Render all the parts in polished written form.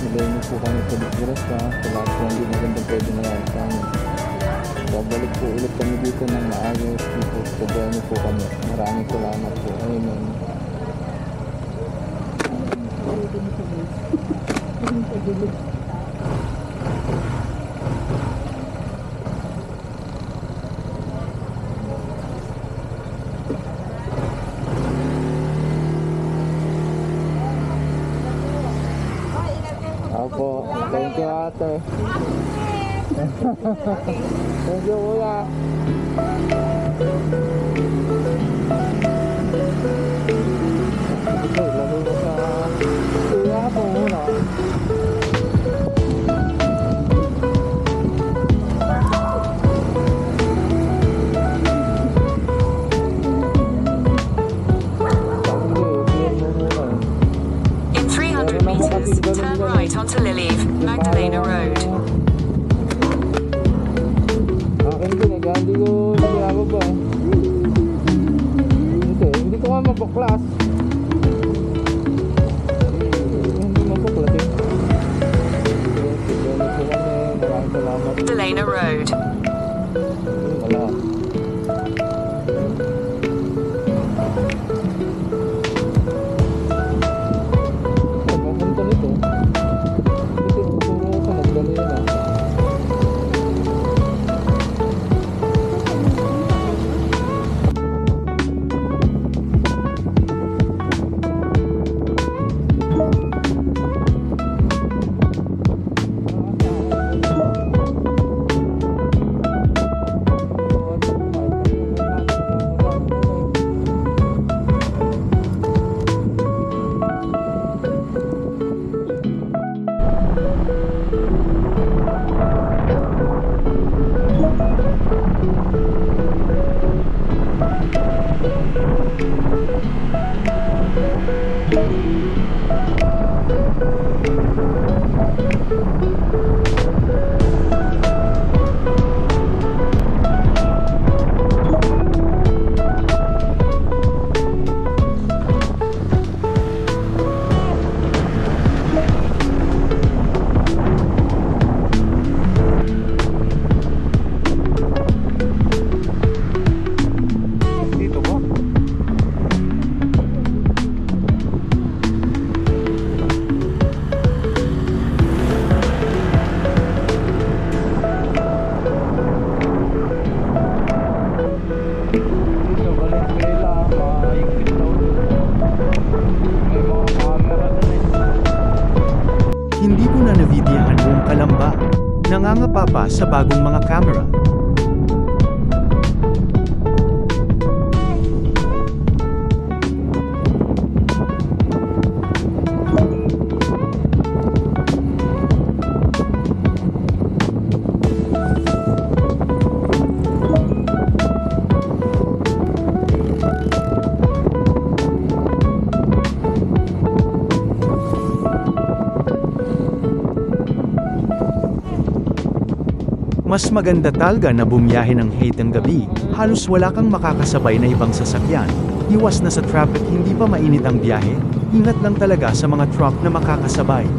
Nilay niyo po kami sa disgrasya sa lahat po hindi magandang pwede nangyari sa amin. Babalik po ulit kami dito ng maayos. Dito sabihan niyo po kami. Maraming salamat po. Amen. Opo, thank you ate. Thank you kuya. Ito, lagay mo sa kuya po muna. In 300 meters, turn right onto Lilieve, Magdalena Road. Akin din eh, kaya hindi ko nagkakaba eh. Hindi ko nga mapaklas. Hindi mapaklas eh. Magdalena Road. Wala. nangangapa pa sa bagong mga camera. Mas maganda talaga na bumiyahe ng hatang gabi, halos wala kang makakasabay na ibang sasakyan. Iwas na sa traffic, hindi pa mainit ang biyahe, ingat lang talaga sa mga truck na makakasabay.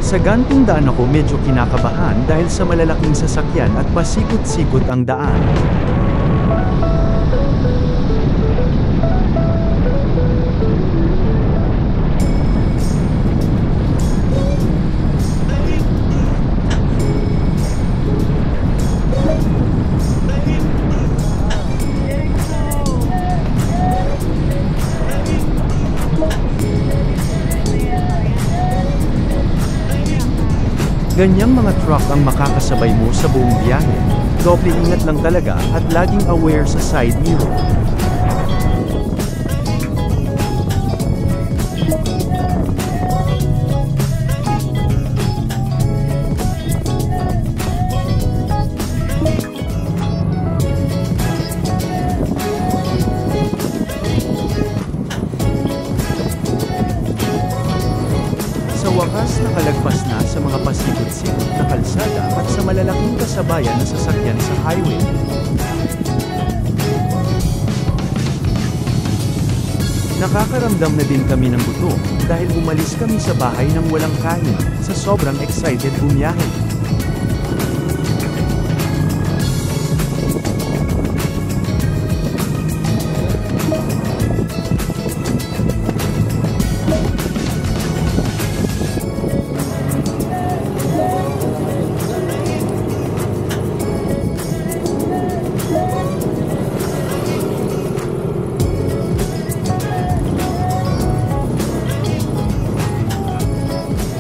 Sa gantong daan ako medyo kinakabahan dahil sa malalaking sasakyan at pasikot-sikot ang daan. Ganyang mga truck ang makakasabay mo sa buong biyahe. Doble ingat lang talaga at laging aware sa side mirror. Sa wakas, nakalagpas na sa mga pasikot-sikot na kalsada at sa malalaking kasabayan na sasakyan sa highway. Nakakaramdam na din kami ng gutom dahil umalis kami sa bahay ng walang kain, sa sobrang excited bumiyahe.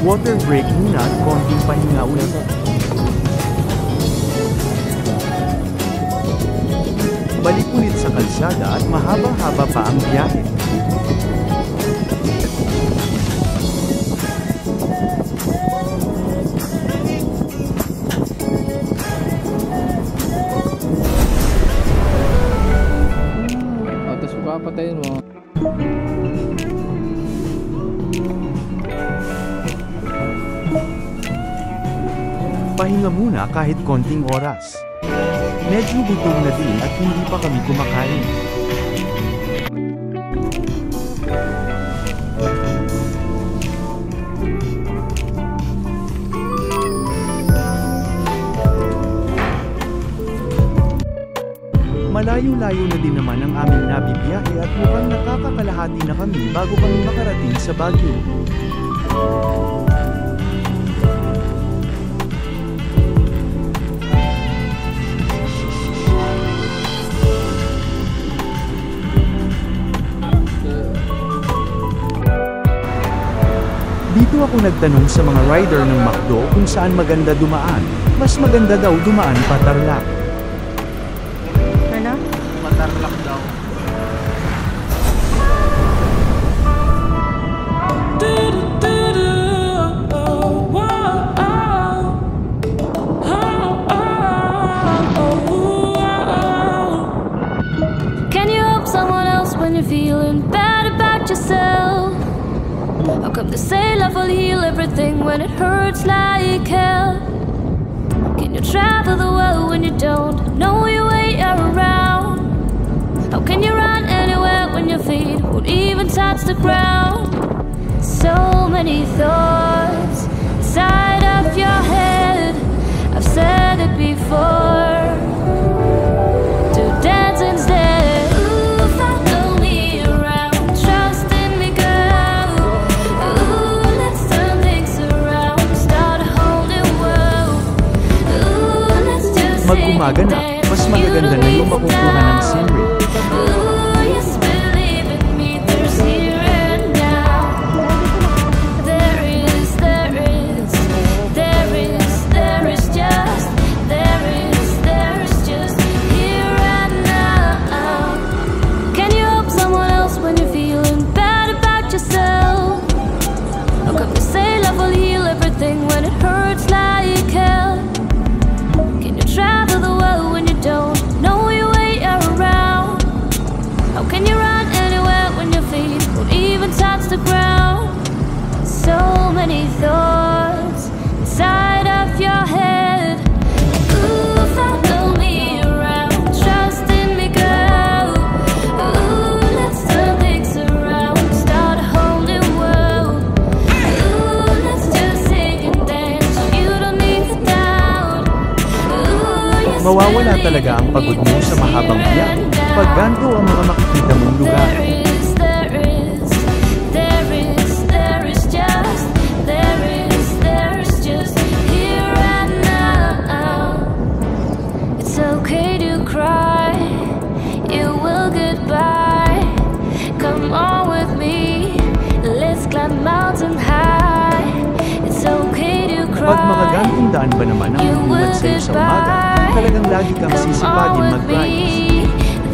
Water break muna at konting pahinga ulit. Balik ulit sa kalsada at mahaba-haba pa ang biyahe. Tapos papatayin mo. Pahinga muna kahit konting oras. Medyo gutom na din at hindi pa kami kumakain. Malayo-layo na din naman ang aming nabibiyahe at mukhang nakakakalahati na kami bago kami makarating sa Baguio. Dito ako nagtanong sa mga rider ng McDo kung saan maganda dumaan. Mas maganda daw dumaan pa Tarlac. Ano? Patarlak daw. Can you help someone else when you're feeling bad about yourself? How come they say love will heal everything when it hurts like hell? Can Can you travel the world when you don't know your way around? How can you run anywhere when your feet won't even touch the ground? So many thoughts inside of your head. I've said it before. To dance instead. Ooh, follow me around. Trust in me, girl. Ooh, let's turn things around. Start a whole new world. Ooh, let's just Mag-umaga na, mas magaganda na yung makukuha ng scenery. Ooh, yes, believe in me, there's here and now. There is just here and now. Can you help someone else when you're feeling bad about yourself? How come you say love will heal everything when it hurts like hell? Can you travel the world when you don't know your way around? How can you run anywhere when your feet won't even touch the ground? So many thoughts inside of your head. Ooh, follow me around. Trust in me, girl. Ooh, let's turn things around. Start a whole new world. Ooh, let's just sing and dance. You don't need to doubt. Ooh, yes, Mawawala talaga ang pagod mo sa mahabang biyahe pag ganito ang mga makikita mong lugar. There is just here and now. It's okay to cry, it will get by. Come on with me, let's climb mountain high. It's okay to cry. Pag mga gantong daan ba naman ang magulat sa'yo sa umaga, talagang lagi kang sisipagin mag-rise.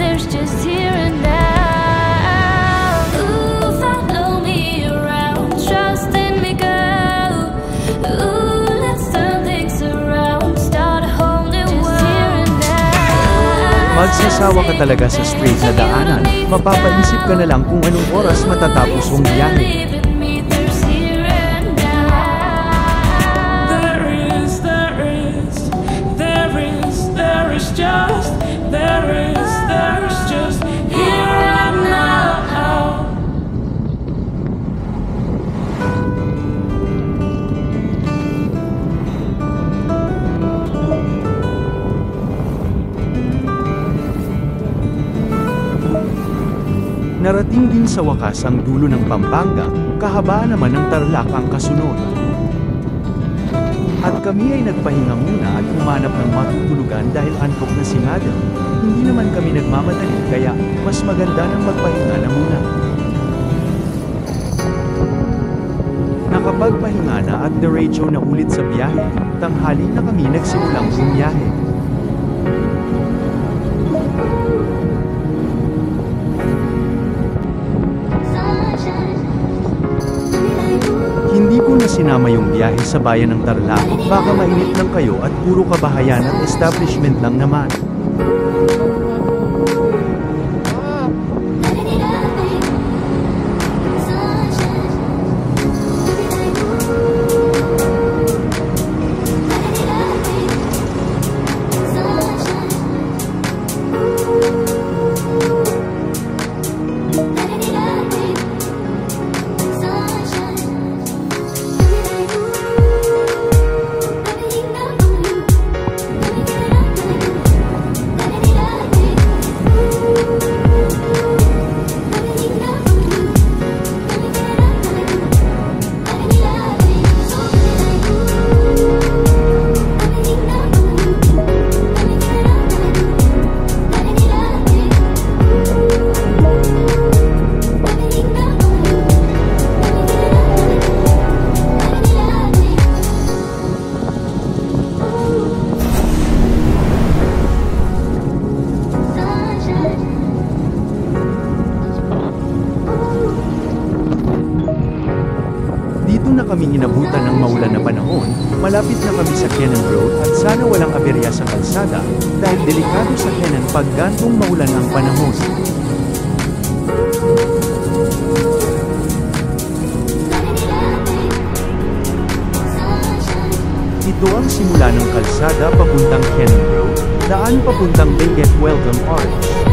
There's just here and now. Ooh, follow me around. Trust in me, girl. Ooh, let's turn things around. Start a whole new world. Here and now. Magsasawa ka talaga sa straight na daanan, mapapaisip ka na lang kung anong oras matatapos ang biyahe. Believe in me, there's here and now. There is just here and now. Narating din sa wakas ang dulo ng Pampanga, kahabaan naman ng Tarlac ang kasunod. At kami ay nagpahinga muna at humanap ng matutulugan dahil antok na si Madam. Hindi naman kami nagmamadali kaya mas maganda nang magpahinga na muna. Nakapagpahinga na at diretso na ulit sa biyahe, tanghali na kami nagsimulang bumiyahe. Hindi ko na sinama yung biyahe sa bayan ng Tarlac, baka mainit lang kayo at puro kabahayan at establishment lang naman. Kami inabutan ng maulan na panahon, malapit na kami sa Cannon Road at sana walang aberya sa kalsada dahil delikado sa Cannon pag gantong maulan ang panahon. Ito ang simula simula ng kalsada papuntang Cannon Road, daan papuntang Benguet Welcome Arch.